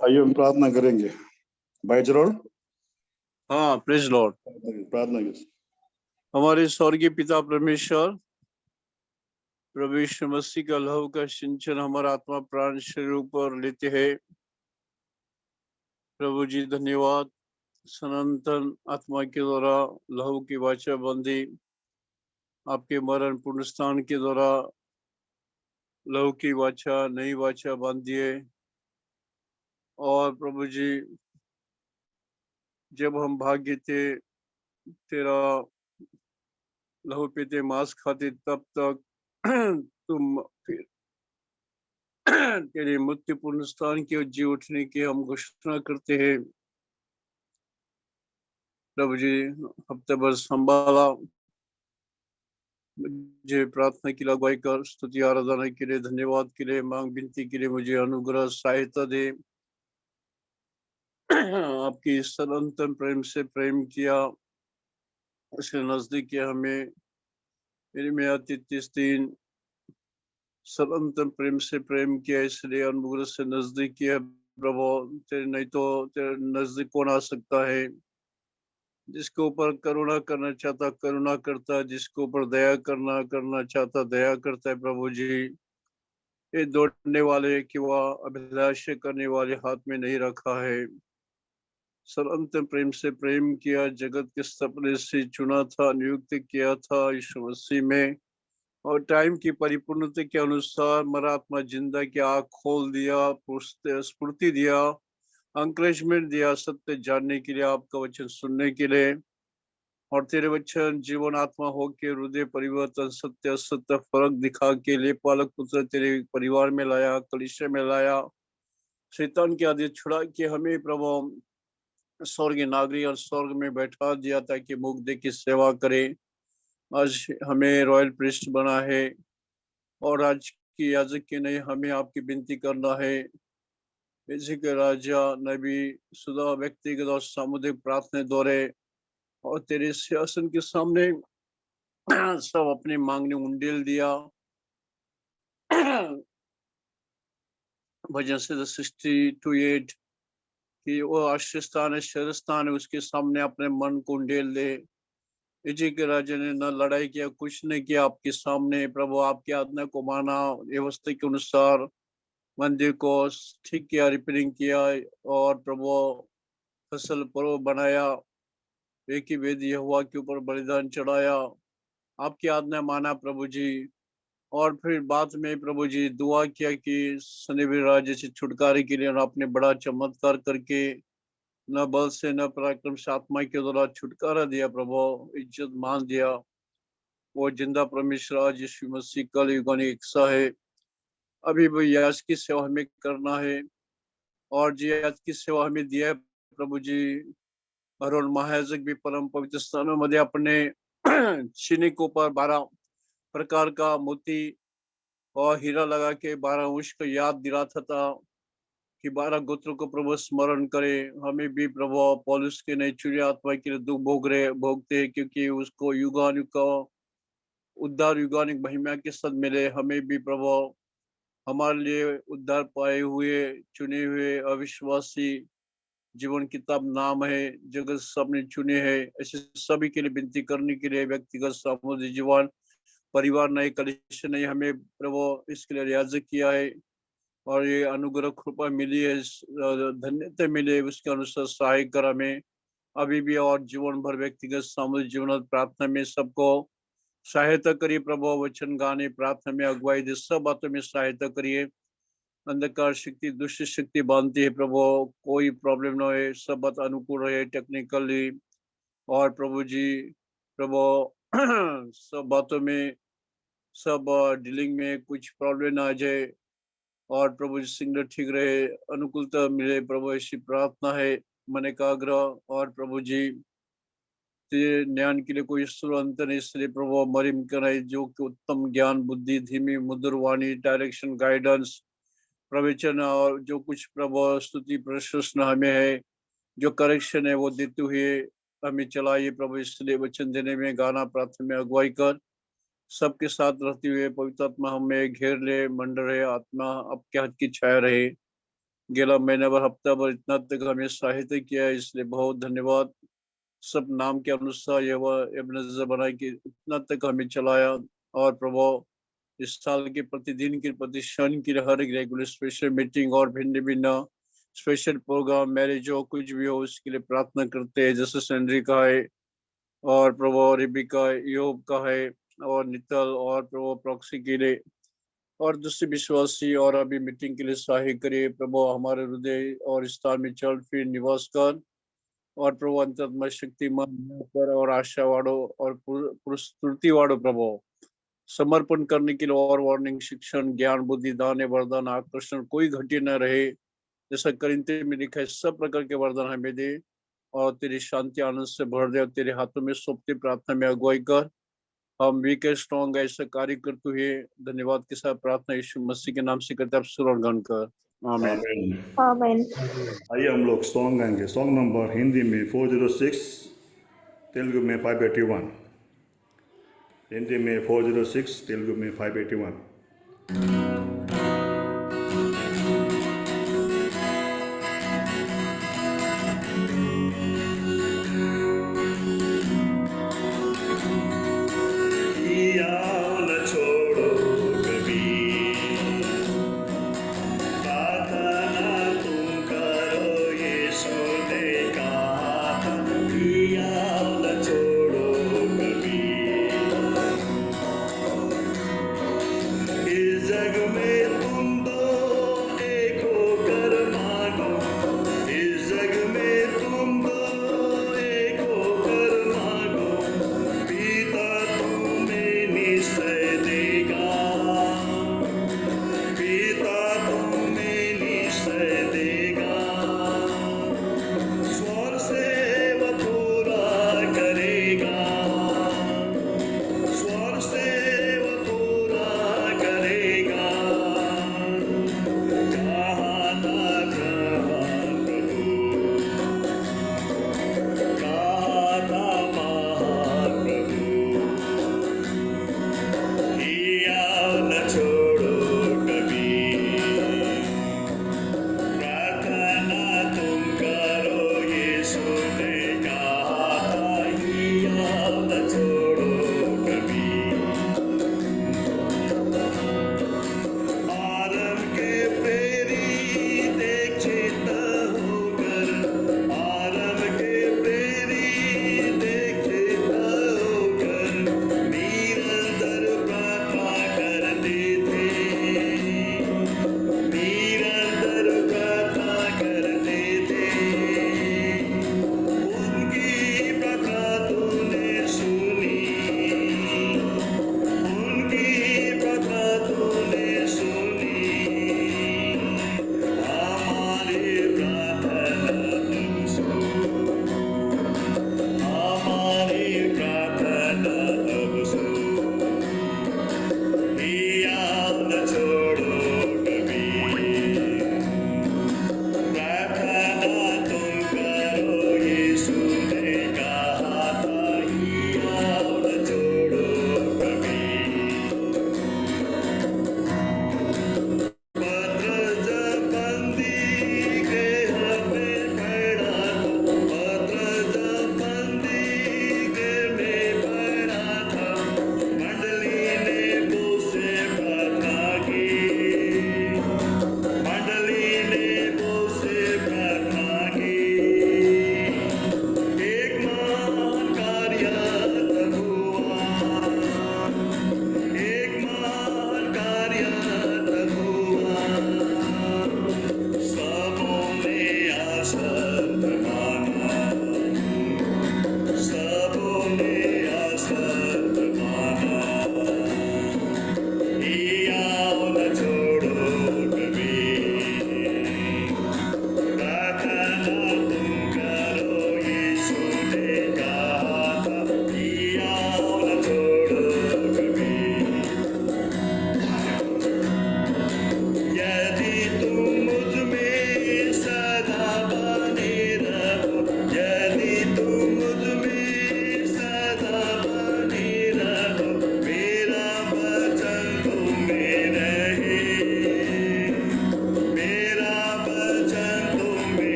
आइए हम प्रार्थना करेंगे। भाई जरूर हाँ, प्रेज लॉर्ड। प्रार्थना करें। हमारे स्वर्गीय पिता परमेश्वर, प्रभु यीशु मसीह का लहू का सिंचन हमारा आत्मा प्राण शरीर ऊपर लेते हैं। प्रभु जी धन्यवाद, सनातन आत्मा के द्वारा लहू की वाचा बंदी, आपके मरण पुनरुत्थान के द्वारा लहू की वाचा नई वाचा बांधिए। और प्रभु जी, जब हम भाग्य थे तेरा लहू पीते मांस खाते, तब तक तुम फिर तेरे मृत्यु पुनरुत्थान के और जी उठने की हम घोषणा करते हैं। प्रभु जी, हफ्ते भर संभाला, मुझे प्रार्थना की अगुवाई कर, स्तुति आराधना के लिए, धन्यवाद के लिए, मांग विनती के लिए मुझे अनुग्रह सहायता दे। आपकी सनातन प्रेम से प्रेम किया, उसके नजदीक किया हमें। मेरी में 33 सनातन प्रेम से प्रेम किया, इसलिए अनुग्रह से नजदीक किया। प्रभु, तेरे नहीं तो तेरे नजदीक कौन आ सकता है? जिसके ऊपर करुणा करना चाहता करुणा करता है, जिसके ऊपर दया करना चाहता दया करता है। प्रभु जी, ये दौड़ने वाले कि वह अभिलाषा करने वाले हाथ में नहीं रखा है। सनातन प्रेम से प्रेम किया, जगत के सपने से चुना था, नियुक्त किया था यीशु मसीह में, और टाइम की परिपूर्णता के अनुसार मरात्मा जिंदा की आँख खोल दिया, स्फूर्ति दिया, अंकरेजमेंट दिया, सत्य जानने के लिए, आपका वचन सुनने के लिए, और तेरे वचन जीवन आत्मा हो के हृदय परिवर्तन, सत्य असत्य फर्क दिखा के लिए पालक पुत्र तेरे परिवार में लाया, कलीसिया में लाया, शैतान की आदत छुड़ा के हमें प्रभु स्वर्ग नागरिक और स्वर्ग में बैठा दिया ताकि मुग्धे की सेवा करे। आज हमें रॉयल प्रिस्ट बना है, और आज की याजक की नहीं, हमें आपकी विनती करना है। इसी के राजा नबी सुधा व्यक्तिगत और सामुदायिक प्रार्थना दौरे और तेरे सिंहासन के सामने सब अपने मांगने उंडेल दिया। भजन से 62:8 कि वो आश्रय स्थान है, शरण स्थान है, उसके सामने अपने मन को उंडेल दे। इसी के राजा ने न लड़ाई किया, कुछ नहीं किया, आपके सामने प्रभु आपकी आज्ञा को माना, व्यवस्था के अनुसार मंदिर को ठीक किया, रिपेयरिंग किया, और प्रभु फसल पर्व बनाया, एक ही वेद यहोवा के ऊपर बलिदान चढ़ाया, आपकी आज्ञा माना प्रभु जी। और फिर बाद में प्रभु जी दुआ किया कि शनिवीर राज्य से छुटकारे के लिए आपने बड़ा चमत्कार करके न बल से न पराक्रम से आत्मा के द्वारा छुटकारा दिया। प्रभु इज्जत मान दिया। वो जिंदा परमेश्वर आज यीशु मसीह कल युगानी इच्छा है। अभी भी याज की सेवा हमें करना है, और जी याज की सेवा हमें दिया है प्रभु जी। अरुण महायाजक भी परम पवित्र स्थानों मध्ये अपने चीनी के ऊपर 12 प्रकार का मोती और हीरा लगा के 12 अंश को याद दिलाता था कि 12 गोत्रों को प्रभु स्मरण करे। हमें भी प्रभु पौलुस के नई चुनी आत्मा के लिए दुख भोगते हैं, क्योंकि उसको युगानुग का उद्धार युगानुग महिमा के साथ मिले। हमें भी प्रभु हमारे लिए उद्धार पाए हुए चुने हुए अविश्वासी जीवन किताब नाम है, जगत सबने चुने हैं, ऐसे सभी के लिए विनती करने के लिए व्यक्तिगत सामुदायिक जीवन परिवार नए कलिसिया नहीं, हमें प्रभु इसके लिए रियाजत किया है, और ये अनुग्रह कृपा मिली है, धन्यता मिली है, उसके अनुसार सहाय कर हमें अभी भी और जीवन भर व्यक्तिगत सामुदायिक जीवन प्रार्थना में सबको सहायता करिए। प्रभु वचन गाने प्रार्थना में अगुवाई दे, सब बातों में सहायता करिए। अंधकार शक्ति दुष्ट शक्ति बांधती है प्रभु, कोई प्रॉब्लम ना हो, सब बात अनुकूल रहे टेक्निकली, और प्रभु जी प्रभु सब बातों में सब डीलिंग में कुछ प्रॉब्लम ना आ जाए, और प्रभु सिंगल ठीक रहे, अनुकूलता मिले। प्रभु ऐसी प्रार्थना है मन का आग्रह। और प्रभु जी ज्ञान के लिए कोई ईश्वर अंत नहीं, इसलिए प्रभु मरिम कराए जो कि उत्तम ज्ञान बुद्धि धीमी मधुर वाणी डायरेक्शन गाइडेंस प्रवचन और जो कुछ प्रभु स्तुति प्रशंसा हमें है, जो करेक्शन है वो देते हुए हमें चलाइए प्रभु। इसलिए वचन देने में गाना प्रार्थना में अगुवाई कर, सबके साथ रहते हुए पवित्र आत्मा हमें घेर ले, मंडल रहे, आत्मा आपके हाथ की छाया रहे। गेला महीना भर हफ्ता भर इतना तक हमें सहायता किया है, इसलिए बहुत धन्यवाद। सब नाम के अनुसार ये वह एबनेज़र बना के इतना तक हमें चलाया। और प्रभु इस साल के प्रतिदिन के प्रति क्षण की हर एक रेगुलर स्पेशल मीटिंग और भिन्न भिन्न स्पेशल प्रोग्राम मैरिज हो कुछ भी हो उसके लिए प्रार्थना करते हैं, जैसे सैंड्री का है और प्रभु रिबिका योग का है और नितल और प्रभु प्रॉक्सी के लिए और दूसरे विश्वासी और अभी मीटिंग के लिए सहाय करे। प्रभु हमारे हृदय और स्थान में चल फिर निवास कर और प्रभु अंतरात्मा शक्तिमान पर और आशावाड़ो और पुरुषवाड़ो प्रभु समर्पण करने के लिए और वार्निंग शिक्षण ज्ञान बुद्धि दान वरदान आकर्षण कोई घटी न रहे, जैसा करिंथे में लिखा है सब प्रकार के वरदान हमें दे और तेरी शांति आनंद से भर दे और तेरे हाथों में सौंपती प्रार्थना में अगुवाई कर। हम वीक है स्ट्रॉन्ग है ऐसा कार्य करते हुए धन्यवाद के साथ प्रार्थना यीशु मसीह के नाम से करते आप सुर और गण कर आमीन। आमीन। आमीन। आइए हम लोग सॉन्ग गाएंगे। सॉन्ग नंबर हिंदी में 406, तेलुगु में 581। हिंदी में 406, तेलुगु में 581। जग में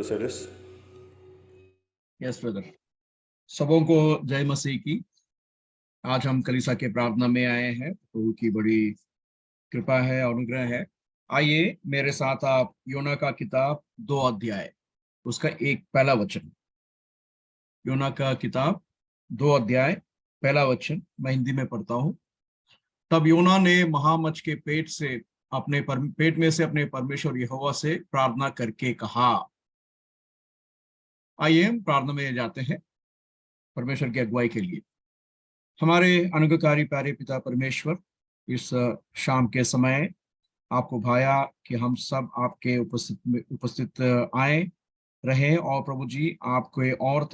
Cyrus. Yes brother. सबों को जय मसीह की। आज हम कलीसिया के प्रार्थना में आए हैं। प्रभु की बड़ी कृपा है, अनुग्रह है। आइए मेरे साथ आप योना का किताब 2 अध्याय उसका एक पहला वचन। योना का किताब 2 अध्याय पहला वचन मैं हिंदी में पढ़ता हूं। तब योना ने महामच्छ के पेट में से अपने परमेश्वर यहोवा से प्रार्थना करके कहा। आइए हम प्रार्थना में जाते हैं परमेश्वर की अगुवाई के लिए। हमारे अनुग्रहकारी प्यारे पिता परमेश्वर, इस शाम के समय आपको भाया कि हम सब आपके उपस्थित आए रहे और प्रभु जी आपको और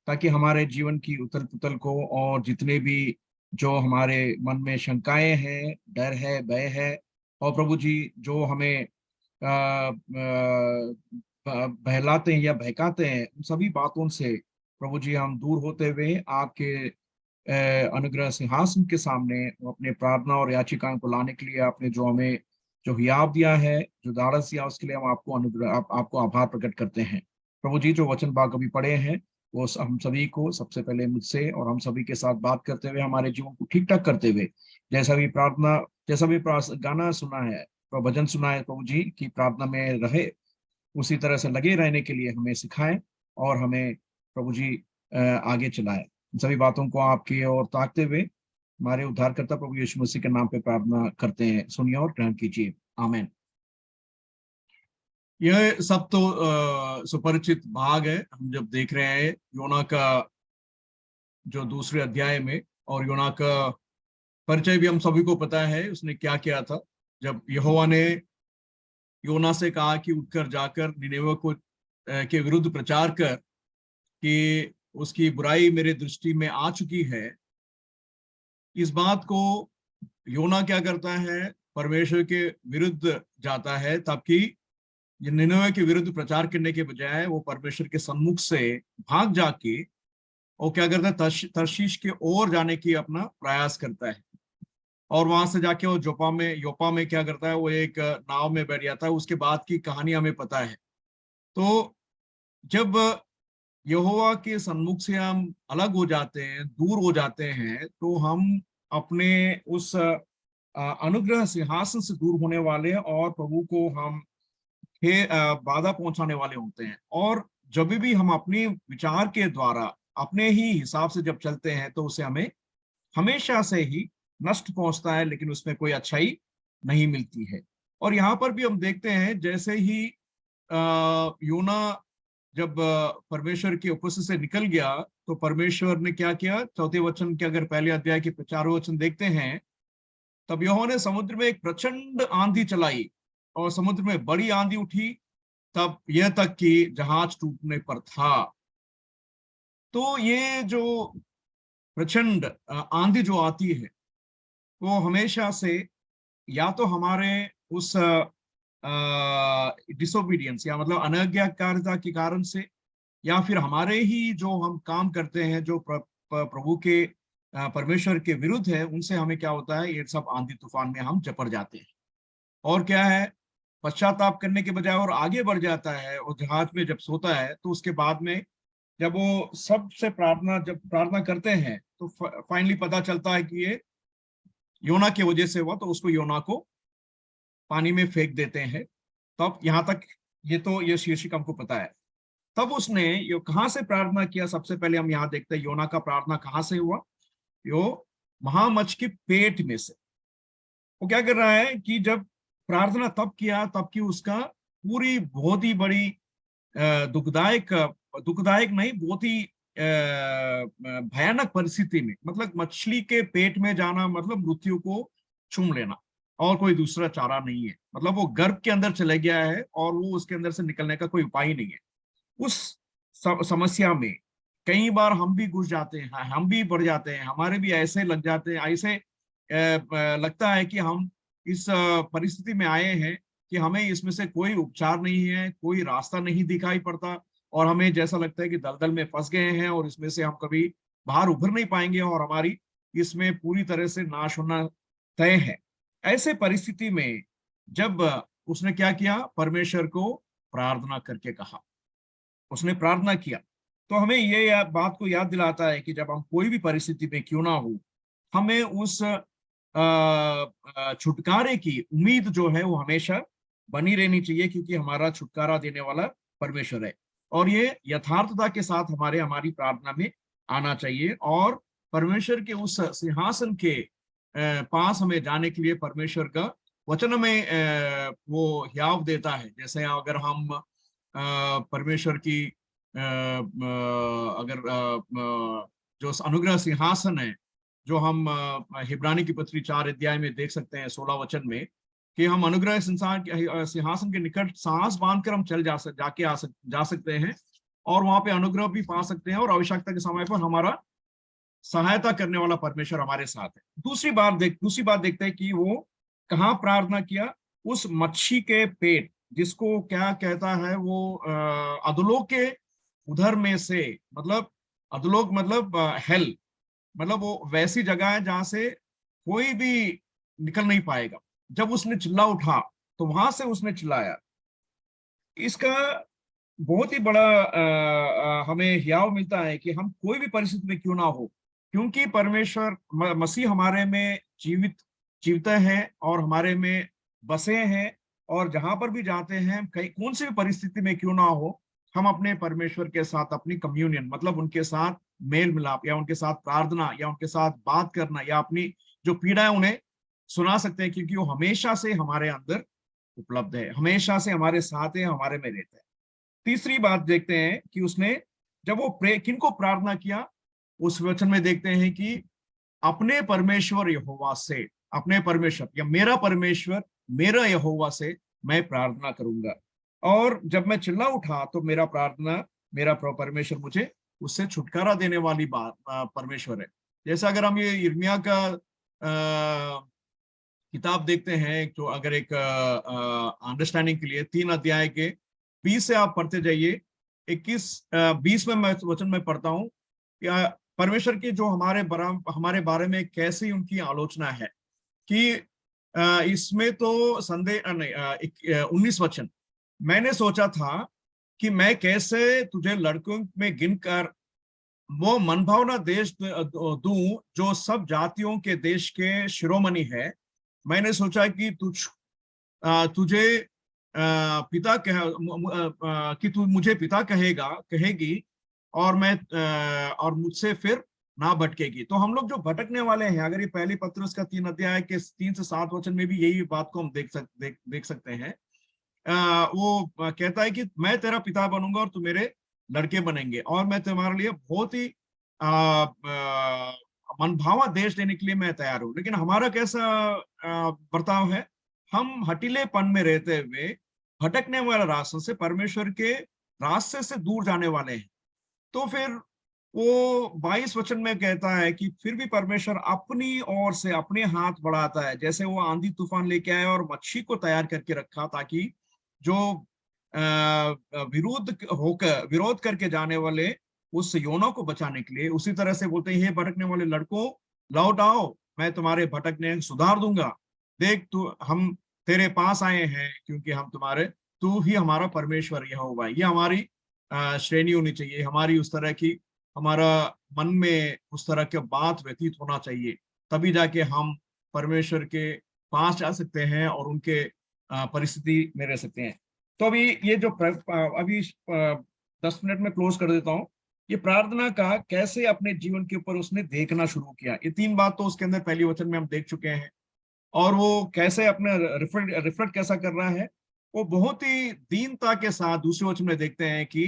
ताकि हमारे जीवन की उथल पुथल को और जितने भी जो हमारे मन में शंकाएं हैं, डर है, भय है, और प्रभु जी जो हमें बहलाते हैं या बहकाते हैं, उन सभी बातों से प्रभु जी हम दूर होते हुए आपके अनुग्रह सिंहासन के सामने अपने प्रार्थना और याचिकाओं को लाने के लिए आपने जो हमें जो हियाव दिया है, जो दारस दिया, उसके लिए हम आपको आभार प्रकट करते हैं। प्रभु जी जो वचन भाग अभी पढ़े हैं वो हम सभी को, सबसे पहले मुझसे और हम सभी के साथ बात करते हुए हमारे जीवन को ठीक ठाक करते हुए, जैसा भी गाना सुना है, भजन सुना है, प्रभु जी की प्रार्थना में रहे, उसी तरह से लगे रहने के लिए हमें सिखाएं और हमें प्रभु जी आगे चलाएं। सभी बातों को आपकी ओर ताकते हुए हमारे उद्धारकर्ता प्रभु यीशु मसीह के नाम पे प्रार्थना करते हैं। सुनिए और ग्रहण कीजिए। आमीन। यह सब तो सुपरिचित भाग है। हम जब देख रहे हैं योना का जो दूसरे अध्याय में, और योना का परिचय भी हम सभी को पता है, उसने क्या किया था। जब यहोवा ने योना से कहा कि उठकर जाकर निनेवे को के विरुद्ध प्रचार कर कि उसकी बुराई मेरे दृष्टि में आ चुकी है, इस बात को योना क्या करता है, परमेश्वर के विरुद्ध जाता है, ताकि निनेवे के विरुद्ध प्रचार करने के बजाय वो परमेश्वर के सम्मुख से भाग जाके वो क्या करता है, तर्शीश के ओर जाने की अपना प्रयास करता है। और वहां से जाके वो योपा में क्या करता है, वो एक नाव में बैठ जाता है। उसके बाद की कहानी हमें पता है। तो जब यहोवा के सन्मुख से हम अलग हो जाते हैं, दूर हो जाते हैं, तो हम अपने उस अनुग्रह सिंहासन से दूर होने वाले और प्रभु को हम बाधा पहुंचाने वाले होते हैं। और जब भी हम अपने विचार के द्वारा अपने ही हिसाब से जब चलते हैं तो उसे हमें हमेशा से ही नष्ट पहुंचता है, लेकिन उसमें कोई अच्छाई नहीं मिलती है। और यहाँ पर भी हम देखते हैं जैसे ही योना जब परमेश्वर की उपस्थिति से निकल गया तो परमेश्वर ने क्या किया। चौथे वचन के अगर पहले अध्याय के 4वें वचन देखते हैं, तब यहोवा ने समुद्र में एक प्रचंड आंधी चलाई और समुद्र में बड़ी आंधी उठी, तब यह तक कि जहाज टूटने पर था। तो ये जो प्रचंड आंधी जो आती है वो हमेशा से या तो हमारे उस डिसोबीडियंस या मतलब अनाज्ञाकारिता के कारण से, या फिर हमारे ही जो हम काम करते हैं जो प्रभु के परमेश्वर के विरुद्ध है, उनसे हमें क्या होता है, ये सब आंधी तूफान में हम जपड़ जाते हैं। और क्या है, पश्चाताप करने के बजाय और आगे बढ़ जाता है। और जहाज में जब सोता है तो उसके बाद में जब वो सबसे प्रार्थना करते हैं तो फाइनली पता चलता है कि ये योना की वजह से हुआ, तो उसको योना को पानी में फेंक देते हैं। तब यहाँ तक ये शीर्षक हमको पता है। तब उसने यो कहां से प्रार्थना किया, सबसे पहले हम यहाँ देखते हैं योना का प्रार्थना कहां से हुआ। यो महामच्छ के पेट में से। वो क्या कर रहा है कि जब प्रार्थना तब किया तब कि उसका पूरी बहुत ही बड़ी दुखदायक नहीं, बहुत ही भयानक परिस्थिति में, मतलब मछली के पेट में जाना मतलब मृत्यु को चूम लेना, और कोई दूसरा चारा नहीं है। मतलब वो गर्भ के अंदर चले गया है और वो उसके अंदर से निकलने का कोई उपाय नहीं है। उस समस्या में कई बार हम भी घुस जाते हैं, हम भी बढ़ जाते हैं, हमारे भी ऐसे लग जाते हैं, ऐसे लगता है कि हम इस परिस्थिति में आए हैं कि हमें इसमें से कोई उपचार नहीं है, कोई रास्ता नहीं दिखाई पड़ता, और हमें जैसा लगता है कि दलदल में फंस गए हैं और इसमें से हम कभी बाहर उभर नहीं पाएंगे और हमारी इसमें पूरी तरह से नाश होना तय है। ऐसे परिस्थिति में जब उसने क्या किया, परमेश्वर को प्रार्थना करके कहा। उसने प्रार्थना किया। तो हमें ये बात को याद दिलाता है कि जब हम कोई भी परिस्थिति में क्यों ना हो, हमें उस छुटकारे की उम्मीद जो है वो हमेशा बनी रहनी चाहिए, क्योंकि हमारा छुटकारा देने वाला परमेश्वर है। और ये यथार्थता के साथ हमारी प्रार्थना में आना चाहिए, और परमेश्वर के उस सिंहासन के पास हमें जाने के लिए परमेश्वर का वचन में वो हियाव देता है। जैसे अगर हम परमेश्वर की अगर जो अनुग्रह सिंहासन है, जो हम हिब्रानी की पत्री 4 अध्याय में देख सकते हैं 16 वचन में, कि हम अनुग्रह सिंहासन के निकट सांस बांधकर हम जा सकते हैं, और वहां पे अनुग्रह भी पा सकते हैं, और आवश्यकता के समय पर हमारा सहायता करने वाला परमेश्वर हमारे साथ है। दूसरी बात देखते हैं कि वो कहाँ प्रार्थना किया। उस मच्छी के पेट, जिसको क्या कहता है वो अधोलोक के उधर में से, मतलब अधोलोक मतलब हेल, मतलब वो वैसी जगह है जहां से कोई भी निकल नहीं पाएगा। जब उसने चिल्ला उठा तो वहां से उसने चिल्लाया। इसका बहुत ही बड़ा हमें हियाव मिलता है कि हम कोई भी परिस्थिति में क्यों ना हो, क्योंकि परमेश्वर मसीह हमारे में जीवता है और हमारे में बसे हैं, और जहां पर भी जाते हैं, कहीं कौन सी भी परिस्थिति में क्यों ना हो, हम अपने परमेश्वर के साथ अपनी कम्युनियन, मतलब उनके साथ मेल मिलाप, या उनके साथ प्रार्थना, या उनके साथ बात करना, या अपनी जो पीड़ा है उन्हें सुना सकते हैं, क्योंकि वो हमेशा से हमारे अंदर उपलब्ध है, हमेशा से हमारे साथ है, हमारे में रहता है। तीसरी बात देखते हैं कि उसने जब वो किनको प्रार्थना किया, उस वचन में देखते हैं कि अपने परमेश्वर यहोवा से, अपने परमेश्वर या मेरा परमेश्वर मेरा यहोवा से मैं प्रार्थना करूंगा। और जब मैं चिल्ला उठा तो मेरा परमेश्वर मुझे उससे छुटकारा देने वाली बात परमेश्वर है। जैसा अगर हम ये यिर्मयाह का किताब देखते हैं, तो अगर एक अंडरस्टैंडिंग के लिए 3 अध्याय के 20 से आप पढ़ते जाइए, 21-20 में मैं वचन में पढ़ता हूँ कि परमेश्वर की जो हमारे बारे में कैसी उनकी आलोचना है, कि इसमें तो संदेह नहीं। 19 वचन, मैंने सोचा था कि मैं कैसे तुझे लड़कों में गिनकर वो मनभावना देश दूं जो सब जातियों के देश के शिरोमणि है। मैंने सोचा कि तुझे पिता कि तू मुझे पिता कहेगी, और मुझसे फिर ना भटकेगी। तो हम लोग जो भटकने वाले हैं, अगर ये पहली पत्रस का 3 अध्याय के 3 से 7 वचन में भी यही बात को हम देख सकते हैं। वो कहता है कि मैं तेरा पिता बनूंगा और तू मेरे लड़के बनेंगे, और मैं तुम्हारे लिए बहुत ही मनभावा देश देने के लिए मैं तैयार हूं। लेकिन हमारा कैसा बर्ताव है, हम हटीलेपन में रहते हुए भटकने वाले रास्ते से, परमेश्वर के रास्ते से दूर जाने वाले हैं। तो फिर वो 22 वचन में कहता है कि फिर भी परमेश्वर अपनी ओर से अपने हाथ बढ़ाता है, जैसे वो आंधी तूफान लेके आया और मच्छी को तैयार करके रखा, ताकि जो विरोध करके जाने वाले उस योना को बचाने के लिए, उसी तरह से बोलते हैं, हे भटकने वाले लड़कों लौट आओ, मैं तुम्हारे भटकने सुधार दूंगा। देख हम तेरे पास आए हैं, क्योंकि तू ही हमारा परमेश्वर यहोवा। ये हमारी श्रेणी होनी चाहिए, हमारी उस तरह की, हमारा मन में उस तरह के बात व्यतीत होना चाहिए, तभी जाके हम परमेश्वर के पास जा सकते हैं और उनके परिस्थिति में रह सकते हैं। तो अभी ये जो अभी 10 मिनट में क्लोज कर देता हूँ। ये प्रार्थना का कैसे अपने जीवन के ऊपर उसने देखना शुरू किया, ये 3 बात तो उसके अंदर पहली वचन में हम देख चुके हैं। और वो कैसे अपने रिफ्लेक्ट कैसा कर रहा है, वो बहुत ही दीनता के साथ दूसरे वचन में देखते हैं कि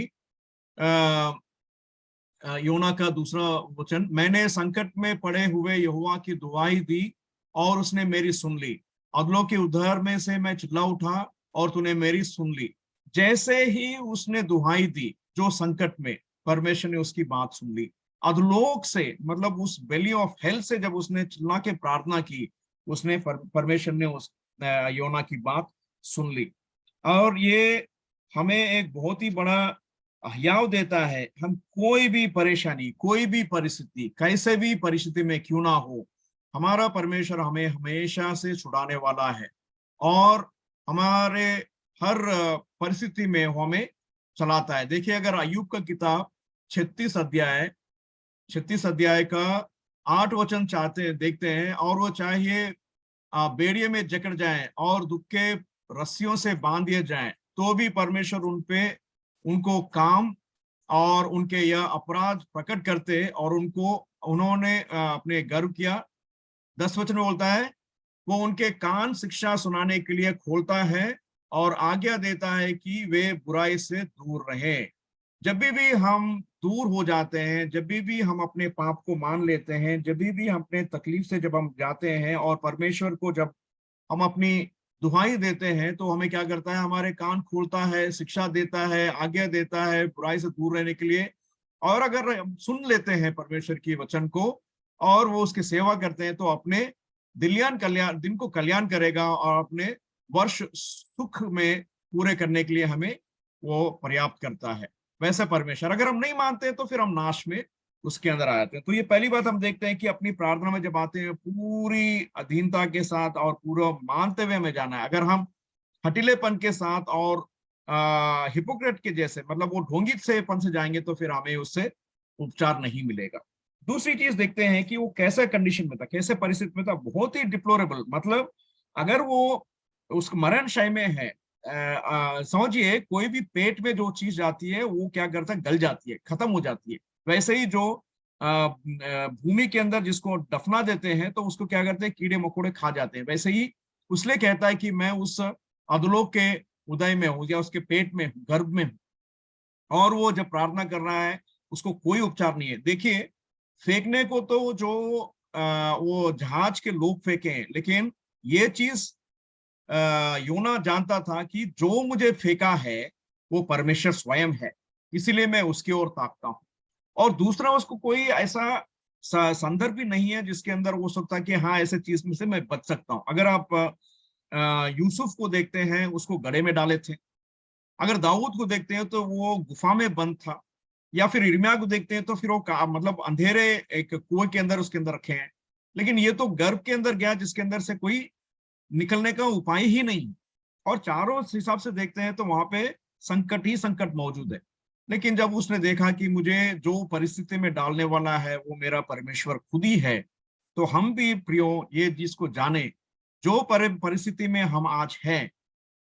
योना का दूसरा वचन, मैंने संकट में पड़े हुए यहोवा की दुआई दी और उसने मेरी सुन ली। अधलोक के उधर में से मैं चिल्ला उठा और तूने मेरी सुन ली। जैसे ही उसने दुहाई दी, जो संकट में, परमेश्वर ने उसकी बात सुन ली। अधलोक से मतलब उस वैली ऑफ हेल से जब उसने चिल्ला के प्रार्थना की, उसने परमेश्वर ने उस योना की बात सुन ली। और ये हमें एक बहुत ही बड़ा हियाव देता है। हम कोई भी परेशानी, कोई भी परिस्थिति, कैसे भी परिस्थिति में क्यों ना हो, हमारा परमेश्वर हमें हमेशा से छुड़ाने वाला है, और हमारे हर परिस्थिति में हमें चलाता है। देखिए अगर अय्यूब का किताब 36 अध्याय का 8 वचन चाहते देखते हैं, और वो चाहिए बेड़िए में जकड़ जाएं और दुख के रस्सियों से बांध दिए जाएं, तो भी परमेश्वर उन पे उनको काम और उनके यह अपराध प्रकट करते, और उन्होंने अपने गर्व किया। 10 वचन में बोलता है, वो उनके कान शिक्षा सुनाने के लिए खोलता है और आज्ञा देता है कि वे बुराई से दूर रहें। जब भी हम दूर हो जाते हैं, जब भी हम अपने पाप को मान लेते हैं, जब भी हम अपने तकलीफ से जब हम जाते हैं और परमेश्वर को जब हम अपनी दुहाई देते हैं, तो हमें क्या करता है, हमारे कान खोलता है, शिक्षा देता है, आज्ञा देता है बुराई से दूर रहने के लिए। और अगर हम सुन लेते हैं परमेश्वर की वचन को और वो उसकी सेवा करते हैं, तो अपने दिन को कल्याण करेगा और अपने वर्ष सुख में पूरे करने के लिए हमें वो पर्याप्त करता है। वैसे परमेश्वर, अगर हम नहीं मानते तो फिर हम नाश में उसके अंदर आ जाते हैं। तो ये पहली बात हम देखते हैं कि अपनी प्रार्थना में जब आते हैं, पूरी अधीनता के साथ और पूरा मानते हुए हमें जाना है। अगर हम हटिलेपन के साथ और हिपोक्रेट के जैसे, मतलब वो ढोंगी सेपन से जाएंगे, तो फिर हमें उससे उपचार नहीं मिलेगा। दूसरी चीज देखते हैं कि वो कैसे कंडीशन में था, कैसे परिस्थिति में था। बहुत ही डिप्लोरेबल, मतलब अगर वो उस मरण शय में है, समझिए कोई भी पेट में जो चीज जाती है वो क्या करता है, गल जाती है, खत्म हो जाती है। वैसे ही जो भूमि के अंदर जिसको दफना देते हैं, तो उसको क्या करते हैं, कीड़े मकोड़े खा जाते हैं। वैसे ही उसने कहता है कि मैं उस अधोलोक के उदय में हूँ या उसके पेट में हूँ, गर्भ में हूँ, और वो जब प्रार्थना कर रहा है उसको कोई उपचार नहीं है। देखिए फेंकने को तो जो वो जहाज के लोग फेंके हैं, लेकिन ये चीज योना जानता था कि जो मुझे फेंका है वो परमेश्वर स्वयं है, इसीलिए मैं उसकी ओर ताकता हूँ। और दूसरा, उसको कोई ऐसा संदर्भ भी नहीं है जिसके अंदर वो सोचता कि हाँ ऐसे चीज में से मैं बच सकता हूँ। अगर आप यूसुफ को देखते हैं, उसको गड़े में डाले थे। अगर दाऊद को देखते हैं तो वो गुफा में बंद था। या फिर इर्मिया को देखते हैं तो फिर वो मतलब अंधेरे एक कुएं के अंदर उसके अंदर रखे हैं। लेकिन ये तो गर्भ के अंदर गया जिसके अंदर से कोई निकलने का उपाय ही नहीं। और चारों हिसाब से देखते हैं तो वहां पे संकट ही संकट मौजूद है। लेकिन जब उसने देखा कि मुझे जो परिस्थिति में डालने वाला है वो मेरा परमेश्वर खुद ही है, तो हम भी प्रियो ये जिसको जाने, जो परिस्थिति में हम आज हैं,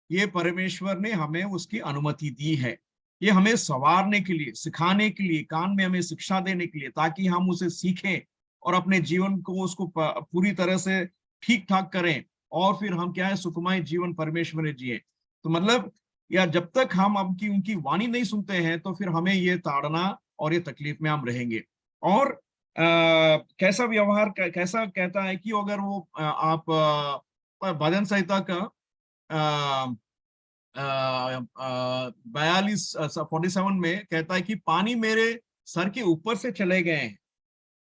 ये परमेश्वर ने हमें उसकी अनुमति दी है। ये हमें संवारने के लिए, सिखाने के लिए, कान में हमें शिक्षा देने के लिए, ताकि हम उसे सीखें और अपने जीवन को उसको पूरी तरह से ठीक ठाक करें, और फिर हम क्या है, सुखमय जीवन परमेश्वर ने जिए। तो मतलब या जब तक हम उनकी वाणी नहीं सुनते हैं, तो फिर हमें ये ताड़ना और ये तकलीफ में हम रहेंगे। और कैसा व्यवहार कैसा कहता है कि अगर वो आप भजन संहिता का 47 में कहता है कि पानी मेरे सर के ऊपर से चले गए हैं।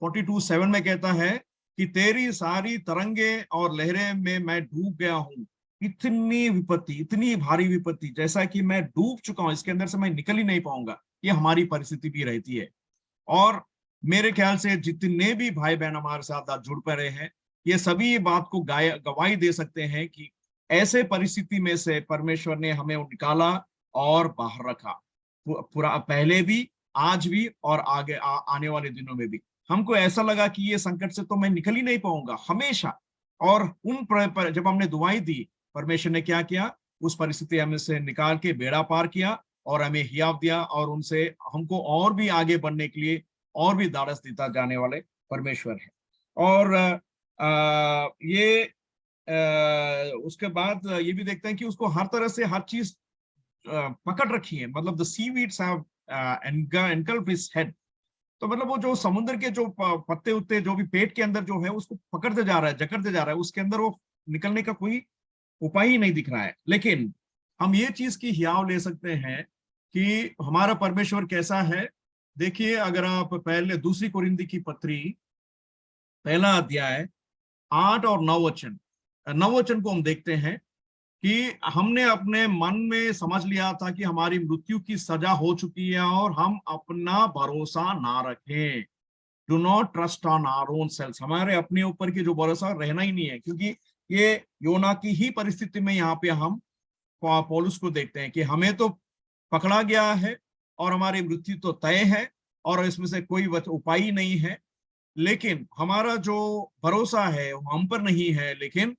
42:7 में कहता है कि तेरी सारी तरंगे और लहरें में मैं डूब गया हूँ। इतनी विपत्ति, इतनी भारी विपत्ति, जैसा कि मैं डूब चुका हूं, इसके अंदर से मैं निकल ही नहीं पाऊंगा। ये हमारी परिस्थिति भी रहती है। और मेरे ख्याल से जितने भी भाई बहन हमारे साथ आज जुड़ पड़े हैं, ये सभी ये बात को गवाही दे सकते हैं कि ऐसे परिस्थिति में से परमेश्वर ने हमें निकाला और बाहर रखा। पूरा पहले भी, आज भी और आगे आने वाले दिनों में भी। हमको ऐसा लगा कि ये संकट से तो मैं निकल ही नहीं पाऊंगा हमेशा। और जब हमने दुआई दी, परमेश्वर ने क्या किया, उस परिस्थिति हमें से निकाल के बेड़ा पार किया और हमें हियाव दिया, और उनसे हमको और भी आगे बढ़ने के लिए और भी दारस देता जाने वाले परमेश्वर है। और ये उसके बाद ये भी देखते हैं कि उसको हर तरह से हर चीज पकड़ रखी है। मतलब the seaweeds have engulfed his head. तो मतलब वो जो समुद्र के जो पत्ते उत्ते जो भी पेट के अंदर जो है उसको पकड़ते जा रहा है, जकड़ते जा रहा है, उसके अंदर वो निकलने का कोई उपाय ही नहीं दिख रहा है। लेकिन हम ये चीज की हियाव ले सकते हैं कि हमारा परमेश्वर कैसा है। देखिए अगर आप पहले 2 कोरिन्थी की पत्री 1 अध्याय 8 और 9 वचन को हम देखते हैं कि हमने अपने मन में समझ लिया था कि हमारी मृत्यु की सजा हो चुकी है और हम अपना भरोसा ना रखें। Do not trust on our own selves. हमारे अपने ऊपर की जो भरोसा रहना ही नहीं है, क्योंकि ये योना की ही परिस्थिति में यहाँ पे हम पौलुस को देखते हैं कि हमें तो पकड़ा गया है और हमारी मृत्यु तो तय है और इसमें से कोई उपाय ही नहीं है। लेकिन हमारा जो भरोसा है वो हम पर नहीं है, लेकिन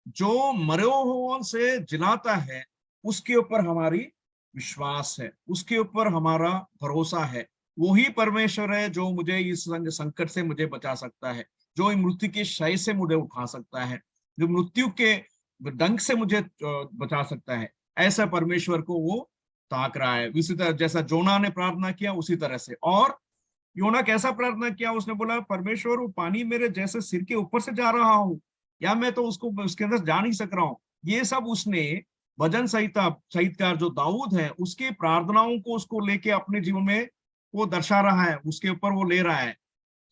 जो मरे हुओं से जिलाता है उसके ऊपर हमारी विश्वास है, उसके ऊपर हमारा भरोसा है। वही परमेश्वर है जो मुझे इस संकट से मुझे बचा सकता है, जो मृत्यु के क्षय से मुझे उठा सकता है, जो मृत्यु के डंक से मुझे बचा सकता है। ऐसा परमेश्वर को वो ताक रहा है। इसी तरह जैसा जोना ने प्रार्थना किया उसी तरह से। और योना कैसा प्रार्थना किया, उसने बोला परमेश्वर वो पानी मेरे जैसे सिर के ऊपर से जा रहा हूं, या मैं तो उसको उसके अंदर जा नहीं सक रहा हूं। ये सब उसने भजन संहिता संहितकार जो दाऊद है उसके प्रार्थनाओं को उसको लेके अपने जीवन में वो दर्शा रहा है, उसके ऊपर वो ले रहा है।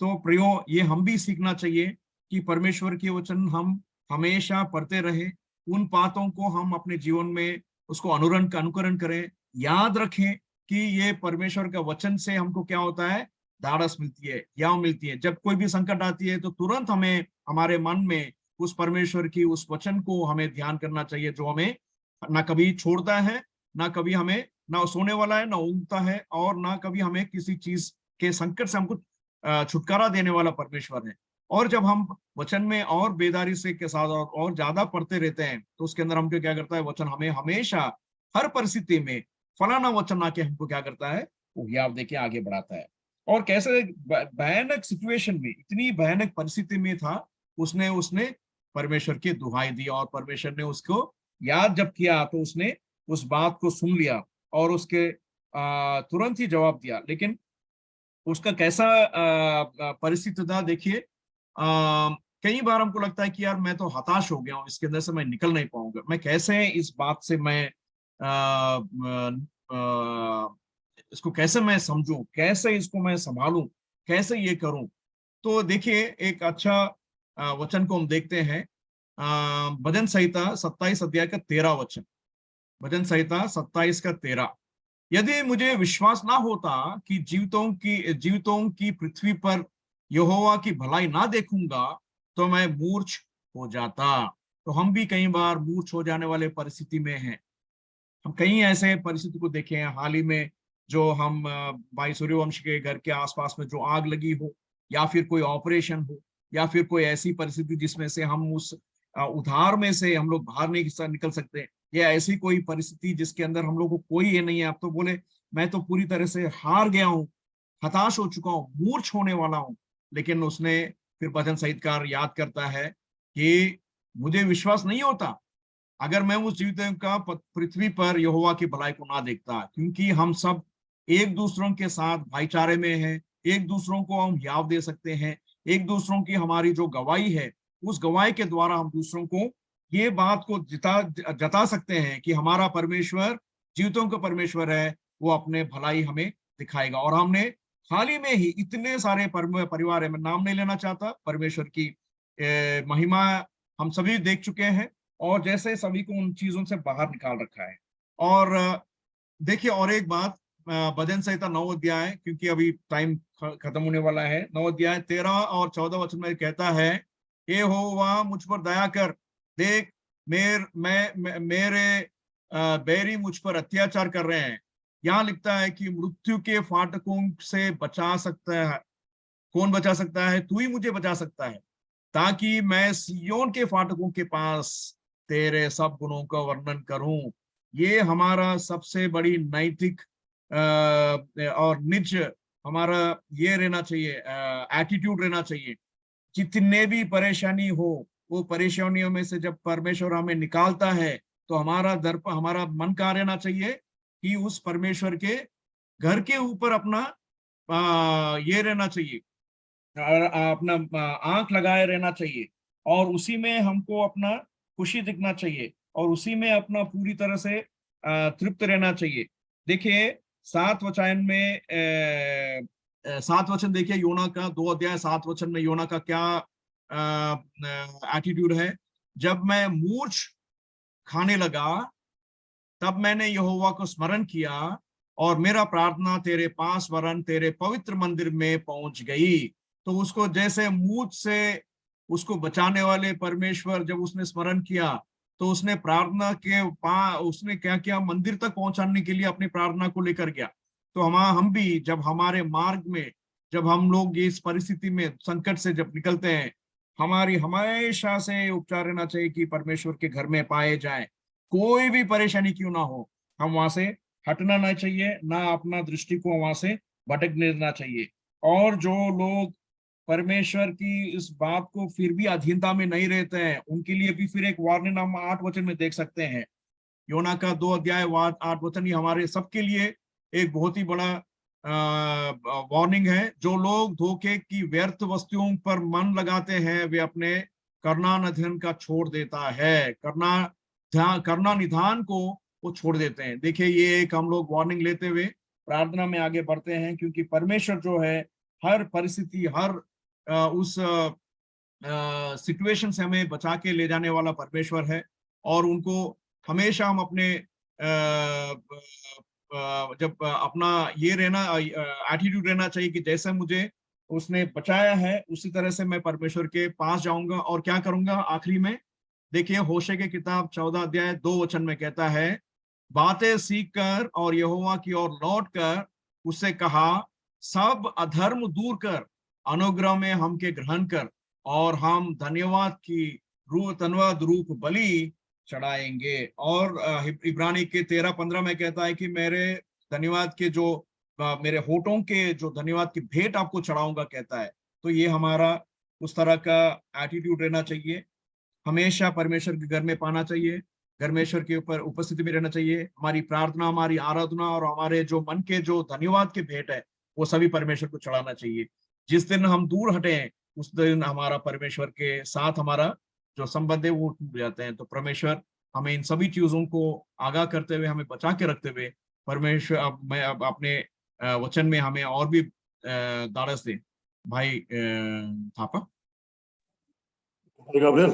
तो प्रियो, ये हम भी सीखना चाहिए कि परमेश्वर के वचन हम हमेशा पढ़ते रहे, उन बातों को हम अपने जीवन में उसको अनुकरण करें, याद रखें कि ये परमेश्वर का वचन से हमको क्या होता है, ढाढ़स मिलती है, या मिलती है। जब कोई भी संकट आती है तो तुरंत हमें हमारे मन में उस परमेश्वर की उस वचन को हमें ध्यान करना चाहिए, जो हमें ना कभी छोड़ता है, ना कभी हमें ना सोने वाला है, ना ऊँगता है, और ना कभी हमें किसी चीज के संकट से हमको छुटकारा देने वाला परमेश्वर है। और जब हम वचन में और बेदारी से के साथ और ज्यादा पढ़ते रहते हैं तो उसके अंदर हमको क्या करता है, वचन हमें हमेशा हर परिस्थिति में फलाना वचन आके हमको क्या करता है, वो याद देके आगे बढ़ाता है। और कैसे भयानक सिचुएशन में, इतनी भयानक परिस्थिति में था, उसने उसने परमेश्वर की दुहाई दी और परमेश्वर ने उसको याद जब किया तो उसने उस बात को सुन लिया और उसके तुरंत ही जवाब दिया। लेकिन उसका कैसा परिस्थिति था देखिए। कई बार हमको लगता है कि यार मैं तो हताश हो गया हूँ, इसके अंदर से मैं निकल नहीं पाऊंगा, मैं कैसे इस बात से मैं इसको कैसे मैं समझूं, कैसे इसको मैं संभालूं, कैसे ये करूं। तो देखिए एक अच्छा वचन को हम देखते हैं, भजन संहिता 27 अध्याय का 13 वचन। भजन संहिता 27 का 13। यदि मुझे विश्वास ना होता कि जीवितों की पृथ्वी पर यहोवा की भलाई ना देखूंगा तो मैं मूर्छ हो जाता। तो हम भी कई बार मूर्छ हो जाने वाले परिस्थिति में हैं। हम कई ऐसे परिस्थिति को देखे हैं हाल ही में, जो हम भाई सूर्यवंश के घर के आसपास में जो आग लगी हो, या फिर कोई ऑपरेशन हो, या फिर कोई ऐसी परिस्थिति जिसमें से हम उस उधार में से हम लोग बाहर नहीं निकल सकते, या ऐसी कोई परिस्थिति जिसके अंदर हम लोग को कोई ये नहीं है, आप तो बोले मैं तो पूरी तरह से हार गया हूँ, हताश हो चुका हूँ, मूर्छ होने वाला हूँ। लेकिन उसने फिर भजन संहितकार याद करता है कि मुझे विश्वास नहीं होता अगर मैं उस जीवित का पृथ्वी पर यहोवा की भलाई को ना देखता, क्योंकि हम सब एक दूसरों के साथ भाईचारे में हैं, एक दूसरों को हम याद दे सकते हैं, एक दूसरों की हमारी जो गवाही है उस गवाही के द्वारा हम दूसरों को ये बात को जता सकते हैं कि हमारा परमेश्वर जीवितों का परमेश्वर है, वो अपने भलाई हमें दिखाएगा। और हमने हाल ही में ही इतने सारे परिवार है, मैं नाम नहीं लेना चाहता, परमेश्वर की महिमा हम सभी देख चुके हैं, और जैसे सभी को उन चीजों से बाहर निकाल रखा है। और देखिए और एक बात, भजन संहिता 9 अध्याय, क्योंकि अभी टाइम खत्म होने वाला है, 9 अध्याय 13 और 14 वचन में कहता है, हे यहोवा मुझ पर दया कर, देख मेरे बैरी मुझ पर अत्याचार कर रहे हैं। यहाँ लिखता है कि मृत्यु के फाटकों से बचा सकता है कौन, बचा सकता है, तू ही मुझे बचा सकता है, ताकि मैं सियोन के फाटकों के पास तेरे सब गुणों का वर्णन करूं। ये हमारा सबसे बड़ी नैतिक और निज हमारा ये रहना चाहिए, एटीट्यूड रहना चाहिए। जितने भी परेशानी हो, वो परेशानियों में से जब परमेश्वर हमें निकालता है तो हमारा मन का रहना चाहिए कि उस परमेश्वर के घर के ऊपर अपना ये रहना चाहिए, अपना आंख लगाए रहना चाहिए, और उसी में हमको अपना खुशी दिखना चाहिए, और उसी में अपना पूरी तरह से तृप्त रहना चाहिए। देखिए 7 वचन में 7 वचन देखिए योना का, 2 अध्याय 7 वचन में योना का क्या एटीट्यूड है। जब मैं मूर्छ खाने लगा तब मैंने यहोवा को स्मरण किया और मेरा प्रार्थना तेरे पास वरन तेरे पवित्र मंदिर में पहुंच गई। तो उसको जैसे मूर्छ से उसको बचाने वाले परमेश्वर जब उसने स्मरण किया तो उसने प्रार्थना के उसने क्या किया, मंदिर तक पहुंचाने के लिए अपनी प्रार्थना को लेकर गया। तो हम भी जब हमारे मार्ग में, जब हम लोग इस परिस्थिति में, संकट से जब निकलते हैं, हमारी हमेशा से उपचार रहना चाहिए कि परमेश्वर के घर में पाए जाए, कोई भी परेशानी क्यों ना हो, हम वहां से हटना ना चाहिए, ना अपना दृष्टि को वहां से भटकने देना चाहिए। और जो लोग परमेश्वर की इस बात को फिर भी अधीनता में नहीं रहते हैं, उनके लिए भी फिर एक वार्निंग हम 8 वचन में देख सकते हैं। योना का 2 अध्याय 8 वचन ही हमारे सबके लिए एक बहुत ही बड़ा वार्निंग है। जो लोग धोखे की व्यर्थ वस्तुओं पर मन लगाते हैं, वे अपने करना निधान का छोड़ देता है, करना निधान को वो छोड़ देते हैं। देखिए, ये एक हम लोग वार्निंग लेते हुए प्रार्थना में आगे बढ़ते हैं, क्योंकि परमेश्वर जो है हर परिस्थिति, हर उस सिचुएशन से हमें बचा के ले जाने वाला परमेश्वर है। और उनको हमेशा हम अपने जब अपना ये रहना एटीट्यूड रहना चाहिए कि जैसे मुझे उसने बचाया है, उसी तरह से मैं परमेश्वर के पास जाऊंगा। और क्या करूंगा आखिरी में, देखिए होशे की किताब 14 अध्याय 2 वचन में कहता है, बातें सीख कर और यहोवा की ओर लौट कर उससे कहा, सब अधर्म दूर कर, अनुग्रह में हमके ग्रहण कर, और हम धन्यवाद रूप बलि चढ़ाएंगे। और इब्रानी के 13:15 में कहता है कि मेरे धन्यवाद के जो मेरे होठों के जो धन्यवाद की भेंट आपको चढ़ाऊंगा, कहता है। तो ये हमारा उस तरह का एटीट्यूड रहना चाहिए, हमेशा परमेश्वर के घर में पाना चाहिए, परमेश्वर के ऊपर उपस्थिति में रहना चाहिए। हमारी प्रार्थना, हमारी आराधना और हमारे जो मन के जो धन्यवाद के भेंट है, वो सभी परमेश्वर को चढ़ाना चाहिए। जिस दिन हम दूर हटे हैं, उस दिन हमारा परमेश्वर के साथ हमारा जो संबंध है वो टूट जाते हैं। तो परमेश्वर हमें इन सभी चीजों को आगाह करते हुए, हमें बचा के रखते हुए, परमेश्वर अब अपने वचन में हमें और भी दारस दे। भाई थापा। गाब्रियल।